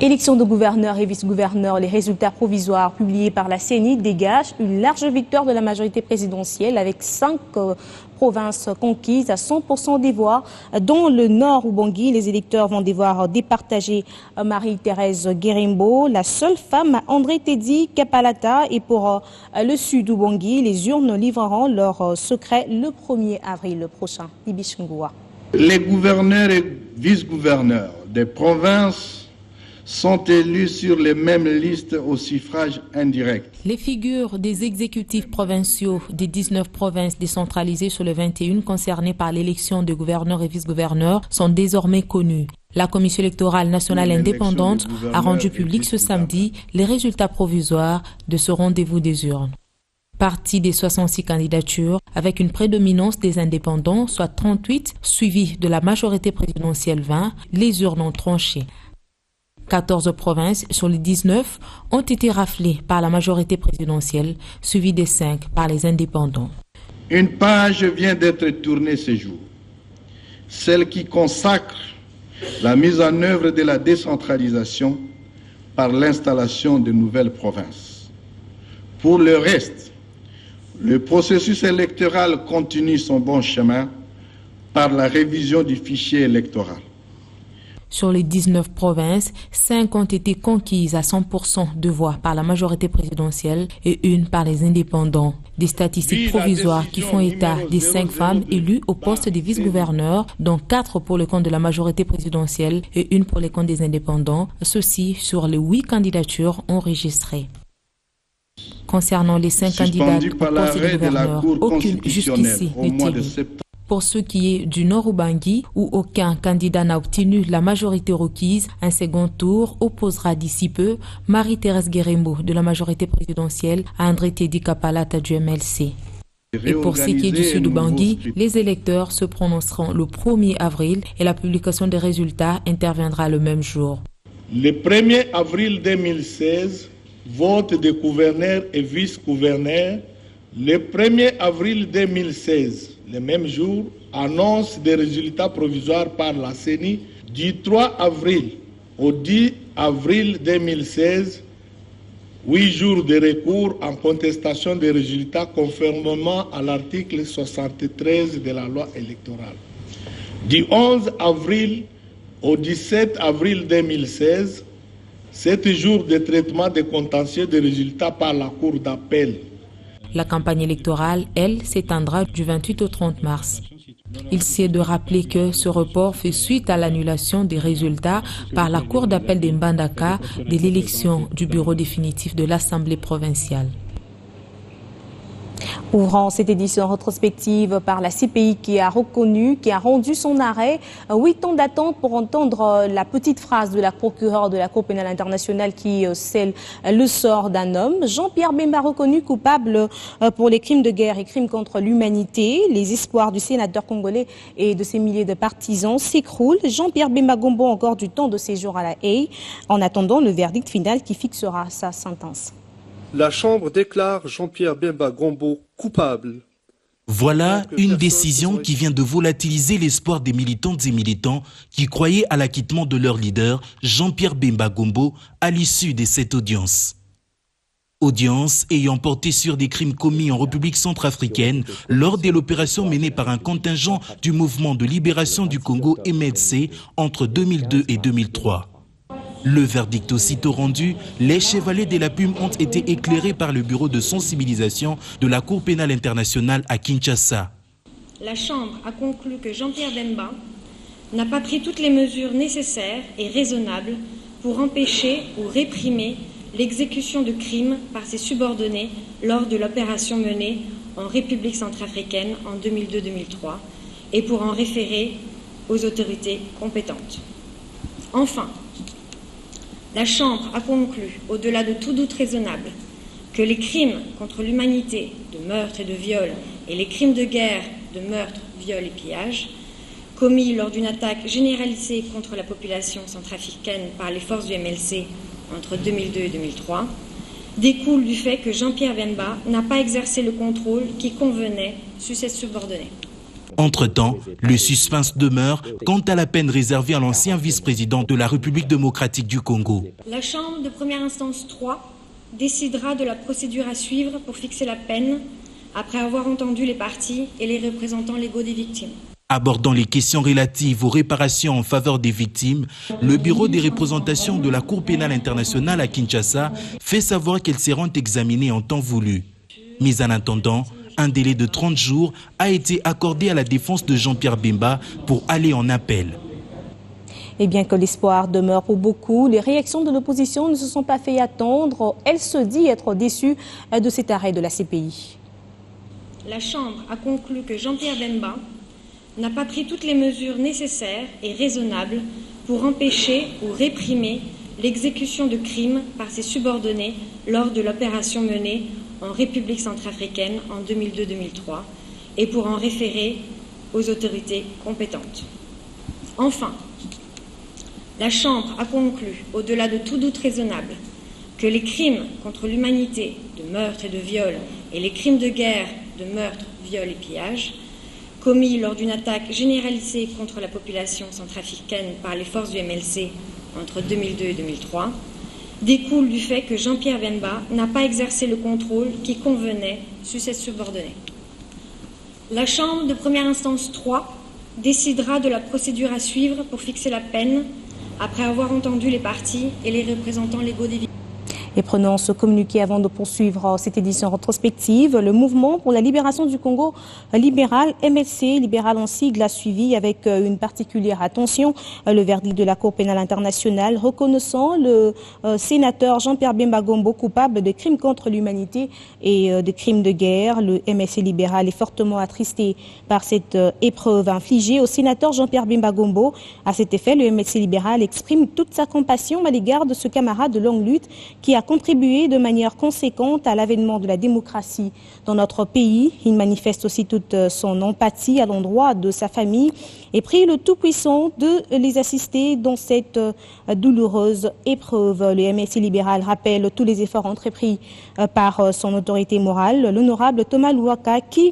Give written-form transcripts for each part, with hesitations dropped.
Élection de gouverneurs et vice-gouverneurs, les résultats provisoires publiés par la CENI dégagent une large victoire de la majorité présidentielle avec 5 provinces conquises à 100% des voix. Dans le nord Ubangui, les électeurs vont devoir départager Marie-Thérèse Guérimbo, la seule femme à André Teddy Kapalata. Et pour le sud Ubangui, les urnes livreront leur secret le 1er avril prochain. Ibish Ngoua. Les gouverneurs et vice-gouverneurs des provinces sont élus sur les mêmes listes au suffrage indirect. Les figures des exécutifs provinciaux des 19 provinces décentralisées sur les 21 concernées par l'élection de gouverneurs et vice-gouverneurs sont désormais connues. La Commission électorale nationale indépendante a rendu public ce samedi les résultats provisoires de ce rendez-vous des urnes. Parti des 66 candidatures, avec une prédominance des indépendants, soit 38, suivi de la majorité présidentielle 20, les urnes ont tranché. 14 provinces sur les 19 ont été raflées par la majorité présidentielle, suivies des 5 par les indépendants. Une page vient d'être tournée ce jour, celle qui consacre la mise en œuvre de la décentralisation par l'installation de nouvelles provinces. Pour le reste, le processus électoral continue son bon chemin par la révision du fichier électoral. Sur les 19 provinces, 5 ont été conquises à 100% de voix par la majorité présidentielle et une par les indépendants. Des statistiques provisoires qui font état des 5 femmes élues au poste de vice-gouverneur, dont 4 pour le compte de la majorité présidentielle et une pour le compte des indépendants, ceci sur les 8 candidatures enregistrées. Concernant les 5 candidats au poste de gouverneur, aucune jusqu'ici n'est élue. Pour ce qui est du Nord Ubangui, où aucun candidat n'a obtenu la majorité requise, un second tour opposera d'ici peu Marie-Thérèse Guérimbo de la majorité présidentielle à André Teddy Kapalata du MLC. Et pour ce qui est du Sud Ubangui, les électeurs se prononceront le 1er avril et la publication des résultats interviendra le même jour. Le 1er avril 2016, vote des gouverneurs et vice-gouverneurs. Le 1er avril 2016, le même jour, annonce des résultats provisoires par la CENI. Du 3 avril au 10 avril 2016, 8 jours de recours en contestation des résultats conformément à l'article 73 de la loi électorale. Du 11 avril au 17 avril 2016, 7 jours de traitement des contentieux des résultats par la Cour d'appel. La campagne électorale, elle, s'étendra du 28 au 30 mars. Il s'est de rappeler que ce report fait suite à l'annulation des résultats par la Cour d'appel de Mbandaka de l'élection du bureau définitif de l'Assemblée provinciale. Ouvrant cette édition rétrospective par la CPI qui a rendu son arrêt. 8 ans d'attente pour entendre la petite phrase de la procureure de la Cour pénale internationale qui scelle le sort d'un homme. Jean-Pierre Bemba reconnu coupable pour les crimes de guerre et crimes contre l'humanité. Les espoirs du sénateur congolais et de ses milliers de partisans s'écroulent. Jean-Pierre Bemba Gombo encore du temps de séjour à La Haye en attendant le verdict final qui fixera sa sentence. La Chambre déclare Jean-Pierre Bemba Gombo coupable. Voilà une décision qui vient de volatiliser l'espoir des militantes et militants qui croyaient à l'acquittement de leur leader, Jean-Pierre Bemba Gombo, à l'issue de cette audience. Audience ayant porté sur des crimes commis en République centrafricaine lors de l'opération menée par un contingent du mouvement de libération du Congo MLC entre 2002 et 2003. Le verdict aussitôt rendu, les chevaliers de la plume ont été éclairés par le bureau de sensibilisation de la Cour pénale internationale à Kinshasa. La Chambre a conclu que Jean-Pierre Bemba n'a pas pris toutes les mesures nécessaires et raisonnables pour empêcher ou réprimer l'exécution de crimes par ses subordonnés lors de l'opération menée en République centrafricaine en 2002-2003 et pour en référer aux autorités compétentes. Enfin, la Chambre a conclu, au-delà de tout doute raisonnable, que les crimes contre l'humanité de meurtre et de viol et les crimes de guerre de meurtre, viol et pillage, commis lors d'une attaque généralisée contre la population centrafricaine par les forces du MLC entre 2002 et 2003, découlent du fait que Jean-Pierre Bemba n'a pas exercé le contrôle qui convenait sur ses subordonnés. Entre-temps, le suspense demeure quant à la peine réservée à l'ancien vice-président de la République démocratique du Congo. La Chambre de première instance 3 décidera de la procédure à suivre pour fixer la peine après avoir entendu les parties et les représentants légaux des victimes. Abordant les questions relatives aux réparations en faveur des victimes, le Bureau des représentations de la Cour pénale internationale à Kinshasa fait savoir qu'elles seront examinées en temps voulu. Mais en attendant, un délai de 30 jours a été accordé à la défense de Jean-Pierre Bemba pour aller en appel. Et bien que l'espoir demeure pour beaucoup, les réactions de l'opposition ne se sont pas fait attendre. Elle se dit être déçue de cet arrêt de la CPI. La Chambre a conclu que Jean-Pierre Bemba n'a pas pris toutes les mesures nécessaires et raisonnables pour empêcher ou réprimer l'exécution de crimes par ses subordonnés lors de l'opération menée en République centrafricaine en 2002-2003 et pour en référer aux autorités compétentes. Enfin, la Chambre a conclu, au-delà de tout doute raisonnable, que les crimes contre l'humanité de meurtre et de viol et les crimes de guerre de meurtre, viol et pillage commis lors d'une attaque généralisée contre la population centrafricaine par les forces du MLC entre 2002 et 2003 découle du fait que Jean-Pierre Bemba n'a pas exercé le contrôle qui convenait sur ses subordonnés. La Chambre de première instance 3 décidera de la procédure à suivre pour fixer la peine après avoir entendu les parties et les représentants légaux des victimes. Et prenons ce communiqué avant de poursuivre cette édition rétrospective. Le mouvement pour la libération du Congo libéral, MLC, libéral en sigle, a suivi avec une particulière attention le verdict de la Cour pénale internationale reconnaissant le sénateur Jean-Pierre Bemba Gombo coupable de crimes contre l'humanité et de crimes de guerre. Le MLC libéral est fortement attristé par cette épreuve infligée au sénateur Jean-Pierre Bemba Gombo. À cet effet, le MLC libéral exprime toute sa compassion à l'égard de ce camarade de longue lutte qui a contribué de manière conséquente à l'avènement de la démocratie dans notre pays. Il manifeste aussi toute son empathie à l'endroit de sa famille et prie le Tout-Puissant de les assister dans cette douloureuse épreuve. Le MLC libéral rappelle tous les efforts entrepris par son autorité morale, l'honorable Thomas Louaka, qui,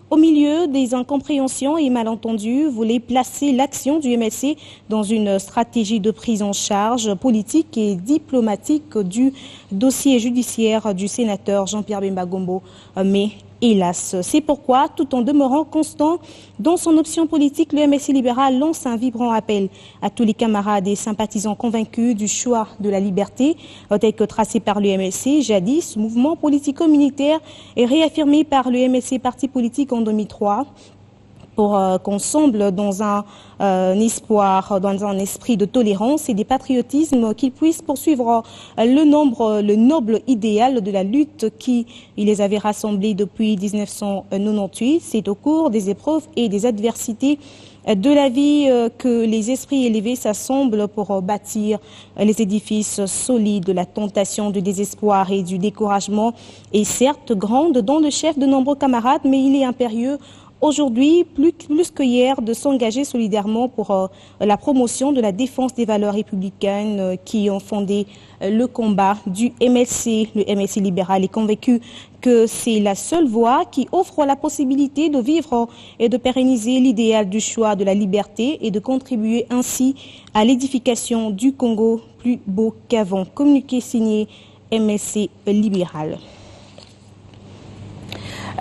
au milieu des incompréhensions et malentendus, voulait placer l'action du MLC dans une stratégie de prise en charge politique et diplomatique du dossier judiciaire du sénateur Jean-Pierre Bemba Gombo. Mais hélas, c'est pourquoi, tout en demeurant constant dans son option politique, le MLC libéral lance un vibrant appel à tous les camarades et sympathisants convaincus du choix de la liberté, tel que tracé par le MLC, jadis mouvement politico-militaire et réaffirmé par le MLC parti politique en 2003. Pour qu'ensemble, dans un espoir, dans un esprit de tolérance et de patriotisme, qu'ils puissent poursuivre le noble idéal de la lutte qui les avait rassemblés depuis 1998. C'est au cours des épreuves et des adversités de la vie que les esprits élevés s'assemblent pour bâtir les édifices solides. La tentation du désespoir et du découragement est certes grande dans le chef de nombreux camarades, mais il est impérieux aujourd'hui, plus que hier, de s'engager solidairement pour la promotion de la défense des valeurs républicaines qui ont fondé le combat du MLC. Le MLC libéral est convaincu que c'est la seule voie qui offre la possibilité de vivre et de pérenniser l'idéal du choix de la liberté et de contribuer ainsi à l'édification du Congo plus beau qu'avant. Communiqué signé MLC libéral.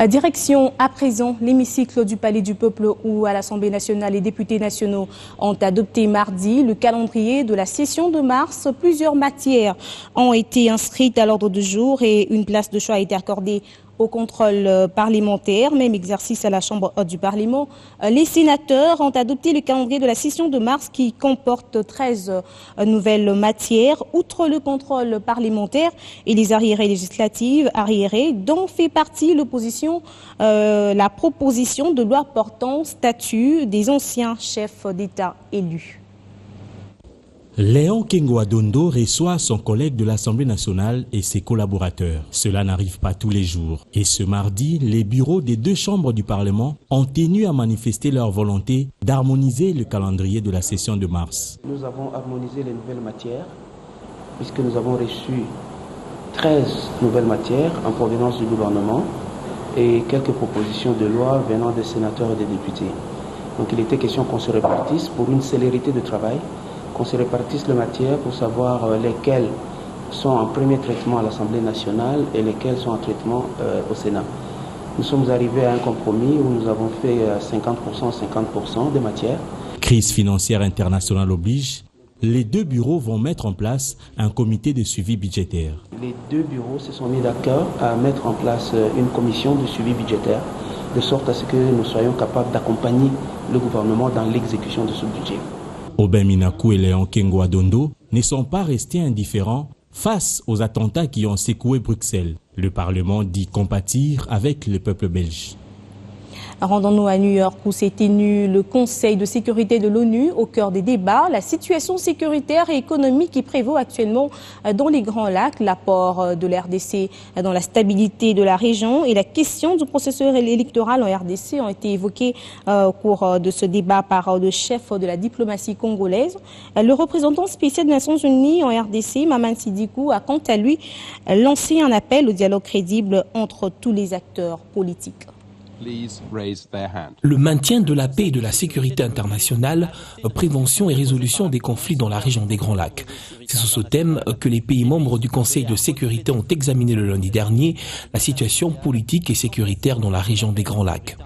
Direction à présent l'hémicycle du Palais du Peuple où à l'Assemblée nationale les députés nationaux ont adopté mardi le calendrier de la session de mars. Plusieurs matières ont été inscrites à l'ordre du jour et une place de choix a été accordée au contrôle parlementaire, même exercice à la Chambre haute du Parlement. Les sénateurs ont adopté le calendrier de la session de mars qui comporte 13 nouvelles matières. Outre le contrôle parlementaire et les arriérés législatives arriérés, dont fait partie l'opposition, la proposition de loi portant statut des anciens chefs d'État élus. Léon Kengo-Adondo reçoit son collègue de l'Assemblée nationale et ses collaborateurs. Cela n'arrive pas tous les jours. Et ce mardi, les bureaux des deux chambres du Parlement ont tenu à manifester leur volonté d'harmoniser le calendrier de la session de mars. Nous avons harmonisé les nouvelles matières puisque nous avons reçu 13 nouvelles matières en provenance du gouvernement et quelques propositions de loi venant des sénateurs et des députés. Donc il était question qu'on se répartisse pour une célérité de travail, qu'on se répartisse les matières pour savoir lesquelles sont en premier traitement à l'Assemblée nationale et lesquelles sont en traitement au Sénat. Nous sommes arrivés à un compromis où nous avons fait 50% des matières. Crise financière internationale oblige, les deux bureaux vont mettre en place un comité de suivi budgétaire. Les deux bureaux se sont mis d'accord à mettre en place une commission de suivi budgétaire, de sorte à ce que nous soyons capables d'accompagner le gouvernement dans l'exécution de ce budget. Aubin Minakou et Léon Kengwa Dondo ne sont pas restés indifférents face aux attentats qui ont secoué Bruxelles. Le Parlement dit compatir avec le peuple belge. Rendons-nous à New York où s'est tenu le Conseil de sécurité de l'ONU au cœur des débats. La situation sécuritaire et économique qui prévaut actuellement dans les Grands Lacs, l'apport de l'RDC dans la stabilité de la région et la question du processus électoral en RDC ont été évoqués au cours de ce débat par le chef de la diplomatie congolaise. Le représentant spécial des Nations Unies en RDC, Maman Sidikou, a quant à lui lancé un appel au dialogue crédible entre tous les acteurs politiques. Le maintien de la paix et de la sécurité internationale, prévention et résolution des conflits dans la région des Grands Lacs. C'est sous ce thème que les pays membres du Conseil de sécurité ont examiné le lundi dernier la situation politique et sécuritaire dans la région des Grands Lacs.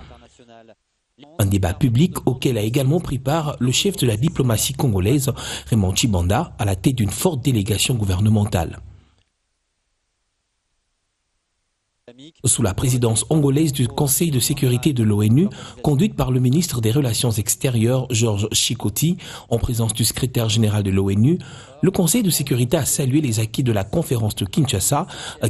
Un débat public auquel a également pris part le chef de la diplomatie congolaise, Raymond Tshibanda, à la tête d'une forte délégation gouvernementale. Sous la présidence angolaise du Conseil de sécurité de l'ONU, conduite par le ministre des Relations extérieures, Georges Chikoti, en présence du secrétaire général de l'ONU, le Conseil de sécurité a salué les acquis de la conférence de Kinshasa,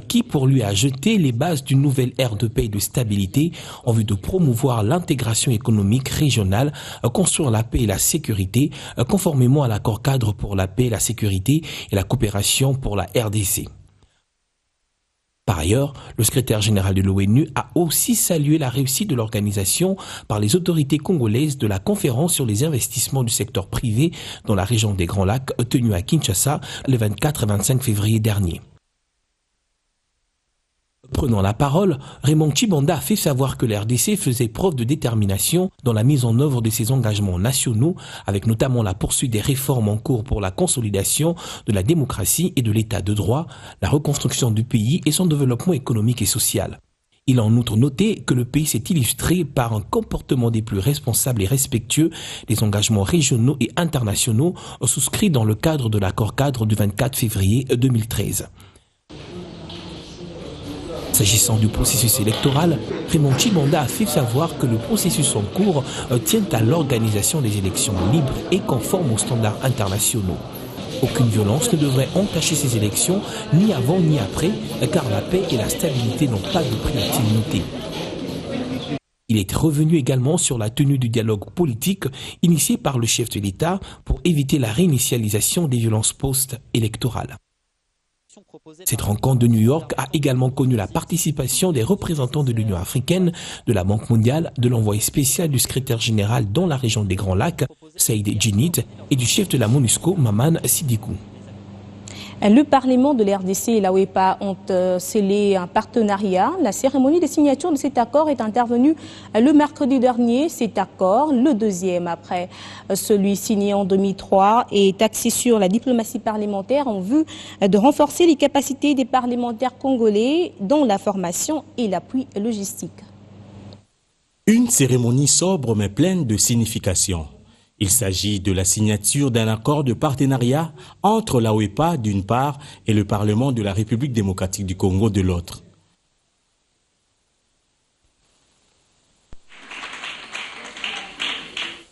qui pour lui a jeté les bases d'une nouvelle ère de paix et de stabilité en vue de promouvoir l'intégration économique régionale, construire la paix et la sécurité, conformément à l'accord cadre pour la paix, la sécurité et la coopération pour la RDC. Par ailleurs, le secrétaire général de l'ONU a aussi salué la réussite de l'organisation par les autorités congolaises de la conférence sur les investissements du secteur privé dans la région des Grands Lacs tenue à Kinshasa le 24 et 25 février dernier. Prenant la parole, Raymond Tshibanda a fait savoir que la RDC faisait preuve de détermination dans la mise en œuvre de ses engagements nationaux, avec notamment la poursuite des réformes en cours pour la consolidation de la démocratie et de l'état de droit, la reconstruction du pays et son développement économique et social. Il a en outre noté que le pays s'est illustré par un comportement des plus responsables et respectueux des engagements régionaux et internationaux souscrits dans le cadre de l'accord cadre du 24 février 2013. S'agissant du processus électoral, Raymond Tshibanda a fait savoir que le processus en cours tient à l'organisation des élections libres et conformes aux standards internationaux. Aucune violence ne devrait entacher ces élections, ni avant ni après, car la paix et la stabilité n'ont pas de prix à tillimité. Il est revenu également sur la tenue du dialogue politique initié par le chef de l'État pour éviter la réinitialisation des violences post-électorales. Cette rencontre de New York a également connu la participation des représentants de l'Union africaine, de la Banque mondiale, de l'envoyé spécial du secrétaire général dans la région des Grands Lacs, Saïd Djinit, et du chef de la MONUSCO, Maman Sidikou. Le Parlement de l'RDC et la OEPA ont scellé un partenariat. La cérémonie de signature de cet accord est intervenue le mercredi dernier. Cet accord, le deuxième après celui signé en 2003, est axé sur la diplomatie parlementaire en vue de renforcer les capacités des parlementaires congolais dans la formation et l'appui logistique. Une cérémonie sobre mais pleine de signification. Il s'agit de la signature d'un accord de partenariat entre la OEPA d'une part et le Parlement de la République démocratique du Congo de l'autre.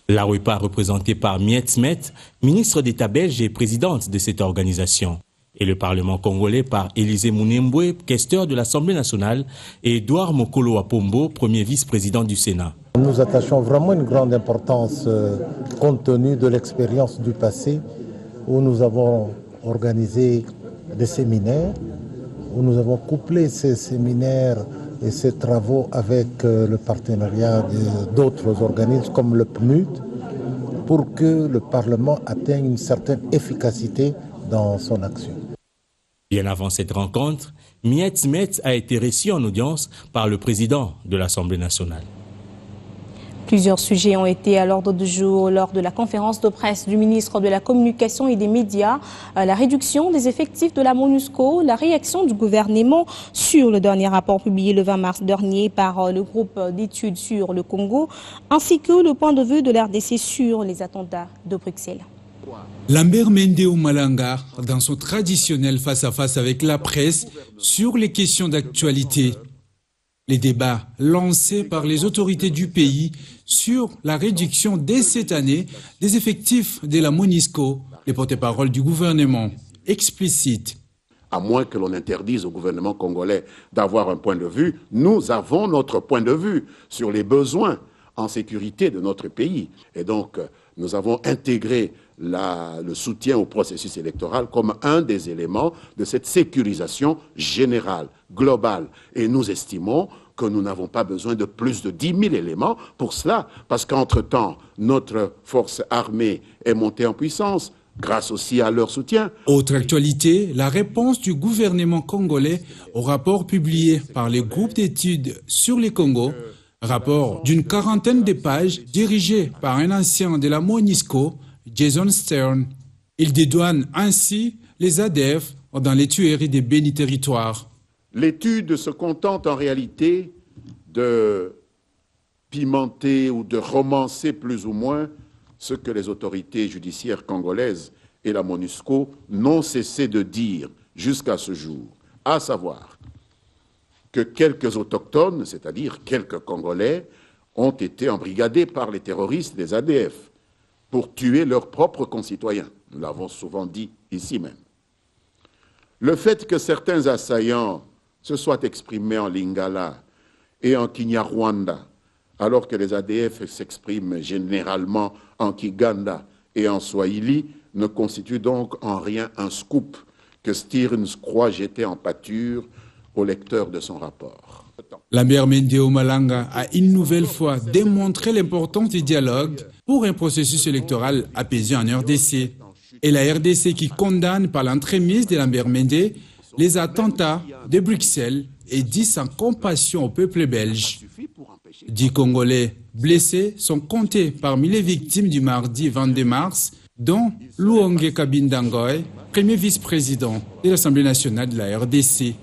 La OEPA représentée par Miette Smet, ministre d'État belge et présidente de cette organisation. Et le Parlement congolais par Élisée Mounembwe, questeur de l'Assemblée nationale, et Edouard Mokolo Apombo, premier vice-président du Sénat. Nous attachons vraiment une grande importance compte tenu de l'expérience du passé où nous avons organisé des séminaires, où nous avons couplé ces séminaires et ces travaux avec le partenariat d'autres organismes comme le PNUD pour que le Parlement atteigne une certaine efficacité dans son action. Bien avant cette rencontre, Miette Smet a été reçu en audience par le président de l'Assemblée nationale. Plusieurs sujets ont été à l'ordre du jour lors de la conférence de presse du ministre de la Communication et des Médias. La réduction des effectifs de la MONUSCO, la réaction du gouvernement sur le dernier rapport publié le 20 mars dernier par le groupe d'études sur le Congo, ainsi que le point de vue de l'RDC sur les attentats de Bruxelles. Lambert Mende Oumalanga, dans son traditionnel face-à-face avec la presse sur les questions d'actualité. Les débats lancés par les autorités du pays sur la réduction dès cette année des effectifs de la MONUSCO, les porte-paroles du gouvernement explicitent. À moins que l'on interdise au gouvernement congolais d'avoir un point de vue, nous avons notre point de vue sur les besoins en sécurité de notre pays. Et donc, nous avons intégré le soutien au processus électoral comme un des éléments de cette sécurisation générale, globale. Et nous estimons que nous n'avons pas besoin de plus de 10 000 éléments pour cela, parce qu'entre-temps, notre force armée est montée en puissance, grâce aussi à leur soutien. Autre actualité, la réponse du gouvernement congolais au rapport publié par le groupe d'études sur les Congo, rapport d'une 40aine de pages dirigé par un ancien de la MONUSCO, Jason Stern. Il dédouane ainsi les ADF dans les tueries des bénis territoires. L'étude se contente en réalité de pimenter ou de romancer plus ou moins ce que les autorités judiciaires congolaises et la MONUSCO n'ont cessé de dire jusqu'à ce jour, à savoir que quelques autochtones, c'est-à-dire quelques Congolais, ont été embrigadés par les terroristes des ADF pour tuer leurs propres concitoyens. Nous l'avons souvent dit ici même. Le fait que certains assaillants se soient exprimés en Lingala et en Kinyarwanda, alors que les ADF s'expriment généralement en Kiganda et en Swahili, ne constitue donc en rien un scoop que Stearns croit jeter en pâture au lecteur de son rapport. Lambert Mende Oumalanga a une nouvelle fois démontré l'importance du dialogue pour un processus électoral apaisé en RDC. Et la RDC qui condamne par l'entremise de Lambert Mende les attentats de Bruxelles et dit sans compassion au peuple belge. 10 Congolais blessés sont comptés parmi les victimes du mardi 22 mars, dont Louongue Kabindangoy, premier vice-président de l'Assemblée nationale de la RDC.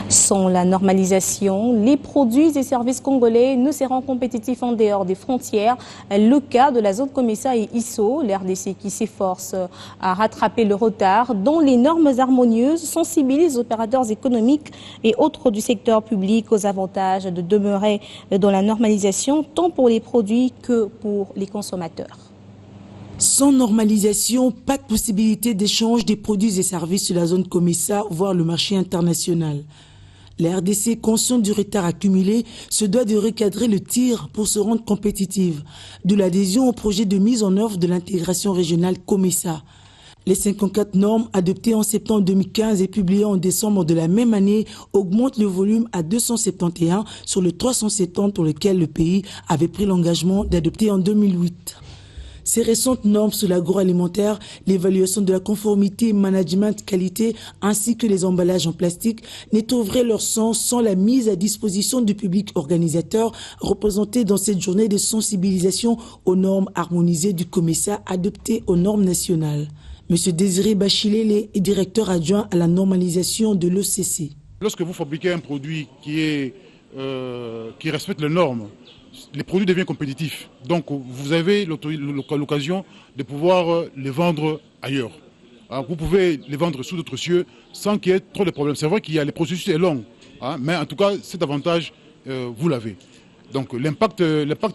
Sans la normalisation, les produits et services congolais ne seront compétitifs en dehors des frontières. Le cas de la zone COMESA et ISO, l'RDC qui s'efforce à rattraper le retard dont les normes harmonieuses sensibilisent les opérateurs économiques et autres du secteur public aux avantages de demeurer dans la normalisation tant pour les produits que pour les consommateurs. Sans normalisation, pas de possibilité d'échange des produits et services sur la zone COMESA, voire le marché international. La RDC, consciente du retard accumulé, se doit de recadrer le tir pour se rendre compétitive, de l'adhésion au projet de mise en œuvre de l'intégration régionale COMESA. Les 54 normes adoptées en septembre 2015 et publiées en décembre de la même année augmentent le volume à 271 sur le 370 pour lequel le pays avait pris l'engagement d'adopter en 2008. Ces récentes normes sur l'agroalimentaire, l'évaluation de la conformité, management, qualité, ainsi que les emballages en plastique, ne trouveraient leur sens sans la mise à disposition du public organisateur représenté dans cette journée de sensibilisation aux normes harmonisées du COMESA adoptées aux normes nationales. M. Désiré Bachilele est directeur adjoint à la normalisation de l'OCC. Lorsque vous fabriquez un produit qui respecte les normes, les produits deviennent compétitifs. Donc vous avez l'occasion de pouvoir les vendre ailleurs. Alors, vous pouvez les vendre sous d'autres cieux sans qu'il y ait trop de problèmes. C'est vrai qu'il y a les processus est long, hein, mais en tout cas cet avantage vous l'avez. Donc l'impact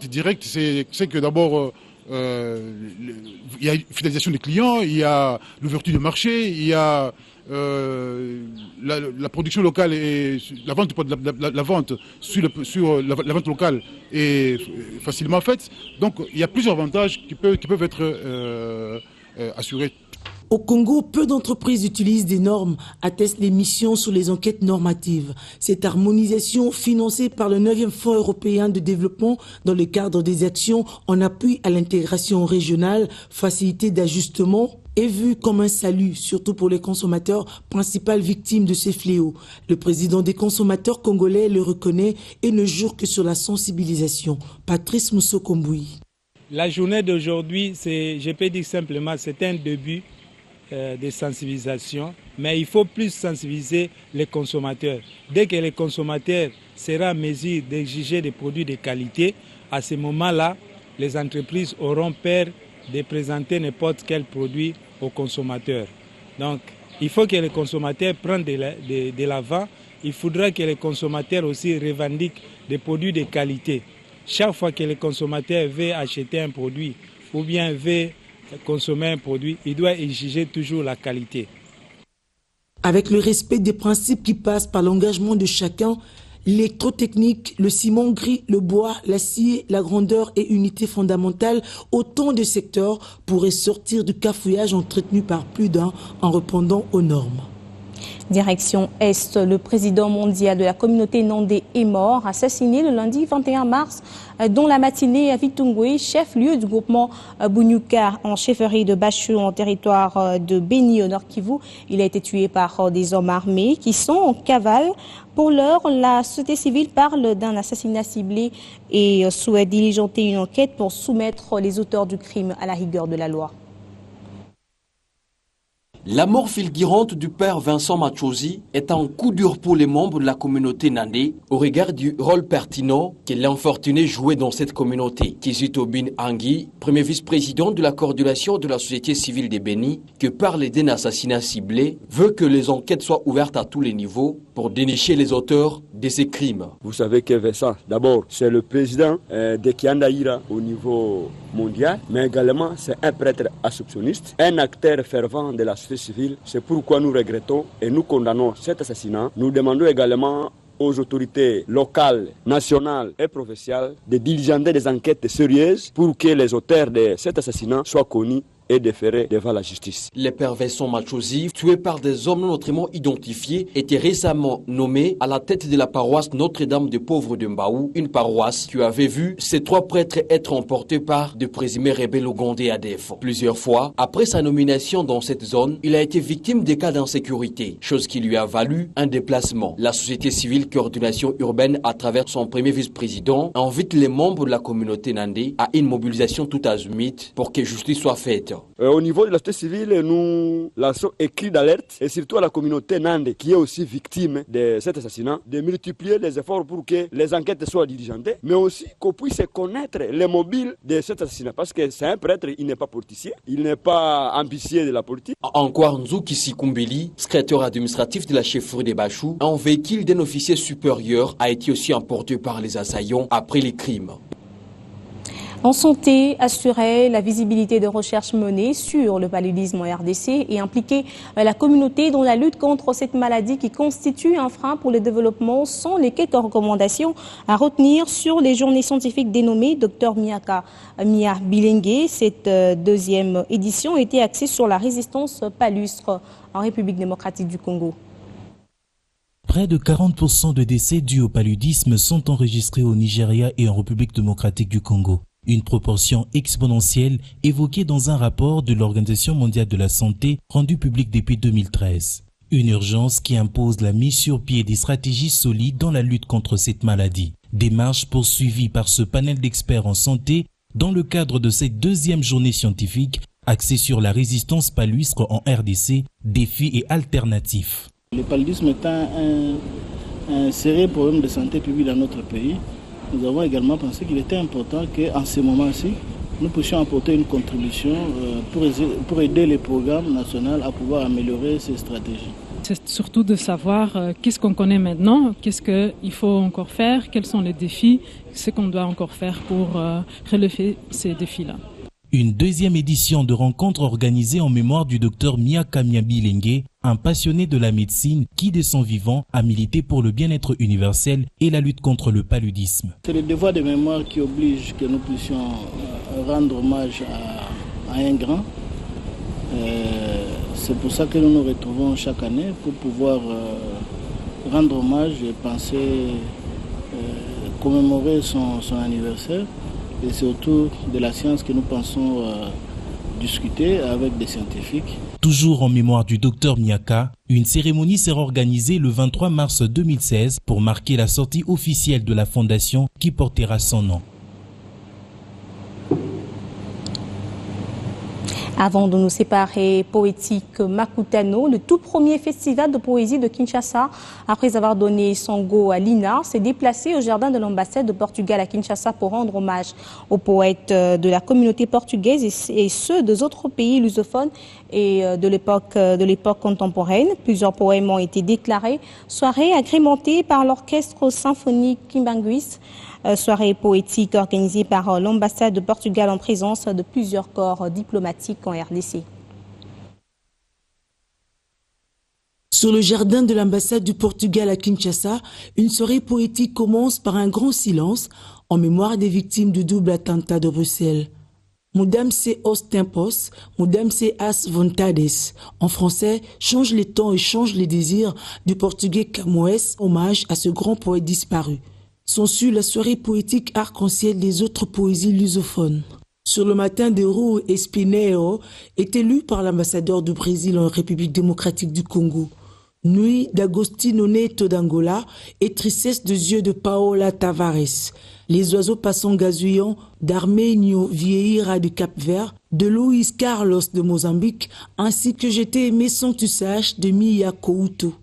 direct, c'est que d'abord il y a une fidélisation des clients, il y a l'ouverture du marché, il y a la production locale et la vente sur la vente locale est facilement faite. Donc il y a plusieurs avantages qui peuvent être assurés. Au Congo, peu d'entreprises utilisent des normes, attestent les missions sur les enquêtes normatives. Cette harmonisation, financée par le 9e Fonds européen de développement dans le cadre des actions en appui à l'intégration régionale, facilité d'ajustement, est vu comme un salut, surtout pour les consommateurs, principales victimes de ces fléaux. Le président des consommateurs congolais le reconnaît et ne jure que sur la sensibilisation. Patrice Moussokomboui. La journée d'aujourd'hui, je peux dire simplement, c'est un début de sensibilisation, mais il faut plus sensibiliser les consommateurs. Dès que les consommateurs seront en mesure d'exiger des produits de qualité, à ce moment-là, les entreprises auront peur de présenter n'importe quel produit aux consommateurs. Donc, il faut que les consommateurs prennent de l'avant. Il faudra que les consommateurs aussi revendiquent des produits de qualité. Chaque fois que les consommateurs veulent acheter un produit ou bien veulent consommer un produit, il doit exiger toujours la qualité. Avec le respect des principes qui passent par l'engagement de chacun, l'électrotechnique, le ciment gris, le bois, l'acier, la grandeur et unité fondamentale, autant de secteurs pourraient sortir du cafouillage entretenu par plus d'un en répondant aux normes. Direction Est, le président mondial de la communauté Nandé est mort, assassiné le lundi 21 mars dans la matinée à Vitungwe, chef-lieu du groupement Bunyuka en chefferie de Bachou en territoire de Béni au Nord Kivu. Il a été tué par des hommes armés qui sont en cavale. Pour l'heure, la société civile parle d'un assassinat ciblé et souhaite diligenter une enquête pour soumettre les auteurs du crime à la rigueur de la loi. La mort fulgurante du père Vincent Machozi est un coup dur pour les membres de la communauté Nandé au regard du rôle pertinent que l'infortuné jouait dans cette communauté. Kizito Bin Angui, premier vice-président de la coordination de la société civile de Béni, qui parle d'un assassinat ciblé, veut que les enquêtes soient ouvertes à tous les niveaux pour dénicher les auteurs de ces crimes. Vous savez que Vincent, d'abord, c'est le président de Kiandaïra au niveau mondial, mais également c'est un prêtre assomptionniste, un acteur fervent de la société civile. C'est pourquoi nous regrettons et nous condamnons cet assassinat. Nous demandons également aux autorités locales, nationales et provinciales de diligenter des enquêtes sérieuses pour que les auteurs de cet assassinat soient connus et déférés devant la justice. Le père Vincent Machozi, tué par des hommes non autrement identifiés, était récemment nommé à la tête de la paroisse Notre-Dame des Pauvres de Mbaou, une paroisse qui avait vu ces trois prêtres être emportés par de présumés rebelles ougandais ADF. Plusieurs fois, après sa nomination dans cette zone, il a été victime des cas d'insécurité, chose qui lui a valu un déplacement. La société civile Coordination urbaine, à travers son premier vice-président, invite les membres de la communauté Nandé à une mobilisation tout azimut pour que justice soit faite. Au niveau de la société civile, nous lançons un cri d'alerte et surtout à la communauté Nandé qui est aussi victime de cet assassinat, de multiplier les efforts pour que les enquêtes soient diligentées, mais aussi qu'on puisse connaître les mobiles de cet assassinat. Parce que c'est un prêtre, il n'est pas politicien, il n'est pas ambitieux de la politique. Encore Nzouki Sikumbeli, secrétaire administratif de la chefferie de Bachou, un véhicule d'un officier supérieur a été aussi emporté par les assaillants après les crimes. En santé, assurer la visibilité de recherches menées sur le paludisme en RDC et impliquer la communauté dans la lutte contre cette maladie qui constitue un frein pour le développement sont les quelques recommandations à retenir sur les journées scientifiques dénommées Dr Mia Bilengue. Cette deuxième édition était axée sur la résistance palustre en République démocratique du Congo. Près de 40% de décès dus au paludisme sont enregistrés au Nigeria et en République démocratique du Congo. Une proportion exponentielle évoquée dans un rapport de l'Organisation mondiale de la santé rendu public depuis 2013. Une urgence qui impose la mise sur pied des stratégies solides dans la lutte contre cette maladie. Démarche poursuivie par ce panel d'experts en santé dans le cadre de cette deuxième journée scientifique axée sur la résistance palustre en RDC, défis et alternatifs. Le paludisme étant un sérieux problème de santé publique dans notre pays, nous avons également pensé qu'il était important qu'en ce moment-ci, nous puissions apporter une contribution pour aider les programmes nationaux à pouvoir améliorer ces stratégies. C'est surtout de savoir qu'est-ce qu'on connaît maintenant, qu'est-ce qu'il faut encore faire, quels sont les défis, ce qu'on doit encore faire pour relever ces défis-là. Une deuxième édition de rencontre organisée en mémoire du docteur Mia Bilengue, un passionné de la médecine qui, de son vivant, a milité pour le bien-être universel et la lutte contre le paludisme. C'est le devoir de mémoire qui oblige que nous puissions rendre hommage à un grand. C'est pour ça que nous nous retrouvons chaque année pour pouvoir rendre hommage et penser, commémorer son anniversaire. Et c'est autour de la science que nous pensons discuter avec des scientifiques. Toujours en mémoire du docteur Miaka, une cérémonie sera organisée le 23 mars 2016 pour marquer la sortie officielle de la fondation qui portera son nom. Avant de nous séparer, Poétique Makutano, le tout premier festival de poésie de Kinshasa, après avoir donné son go à l'INA, s'est déplacé au jardin de l'ambassade de Portugal à Kinshasa pour rendre hommage aux poètes de la communauté portugaise et ceux des autres pays lusophones et de l'époque contemporaine. Plusieurs poèmes ont été déclarés. Soirée agrémentée par l'orchestre symphonique Kimbanguis. Soirée poétique organisée par l'ambassade de Portugal en présence de plusieurs corps diplomatiques en RDC. Sur le jardin de l'ambassade du Portugal à Kinshasa, une soirée poétique commence par un grand silence en mémoire des victimes du double attentat de Bruxelles. Mudam se os tempos, mudam se as vontades. En français, change les temps et change les désirs du portugais Camões, hommage à ce grand poète disparu. S'ensuit la soirée poétique arc-en-ciel des autres poésies lusophones. Sur le matin de Rui Espineo est élu par l'ambassadeur du Brésil en République démocratique du Congo. Nuit d'Agostino Neto d'Angola et Tristesse de yeux de Paola Tavares. Les oiseaux passants gazouillants d'Armenio Vieira du Cap-Vert, de Luis Carlos de Mozambique, ainsi que Je t'ai aimé sans que tu saches de Mia Couto.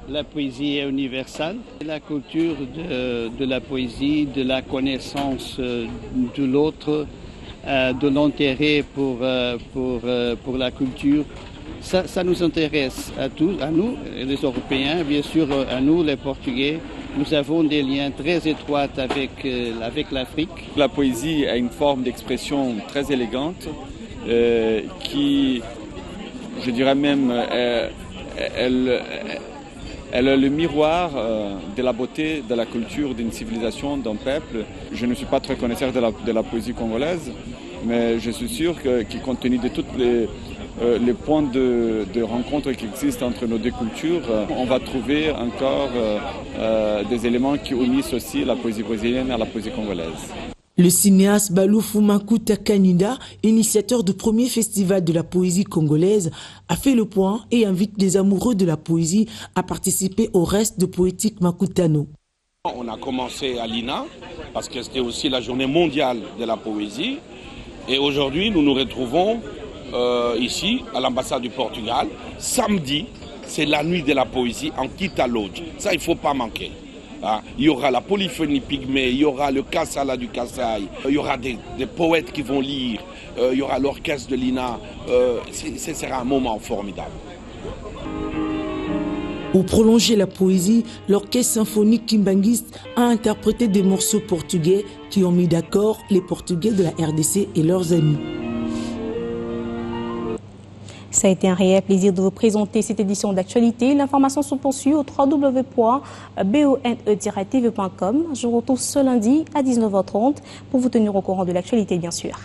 La poésie est universelle. La culture de la poésie, de la connaissance de l'autre, de l'intérêt pour la culture, ça nous intéresse à tous, à nous, les Européens, bien sûr à nous, les Portugais. Nous avons des liens très étroits avec l'Afrique. La poésie a une forme d'expression très élégante qui, je dirais même, elle est le miroir de la beauté, de la culture, d'une civilisation, d'un peuple. Je ne suis pas très connaisseur de la poésie congolaise, mais je suis sûr que compte tenu de tous les points de rencontre qui existent entre nos deux cultures, on va trouver encore des éléments qui unissent aussi la poésie brésilienne à la poésie congolaise. Le cinéaste Baloufou Makuta Kanida, initiateur du premier festival de la poésie congolaise, a fait le point et invite les amoureux de la poésie à participer au reste de Poétique Makutano. On a commencé à l'INA parce que c'était aussi la journée mondiale de la poésie. Et aujourd'hui, nous nous retrouvons ici à l'ambassade du Portugal. Samedi, c'est la nuit de la poésie en Kita Lodge. Ça, il ne faut pas manquer. Il y aura la polyphonie pygmée, il y aura le Kassala du Kassai, il y aura des poètes qui vont lire, il y aura l'orchestre de l'INA. Ce sera un moment formidable. Pour prolonger la poésie, l'orchestre symphonique kimbanguiste a interprété des morceaux portugais qui ont mis d'accord les Portugais de la RDC et leurs amis. Ça a été un réel plaisir de vous présenter cette édition d'actualité. L'information se poursuit au www.bone-tv.com. Je vous retrouve ce lundi à 19h30 pour vous tenir au courant de l'actualité, bien sûr.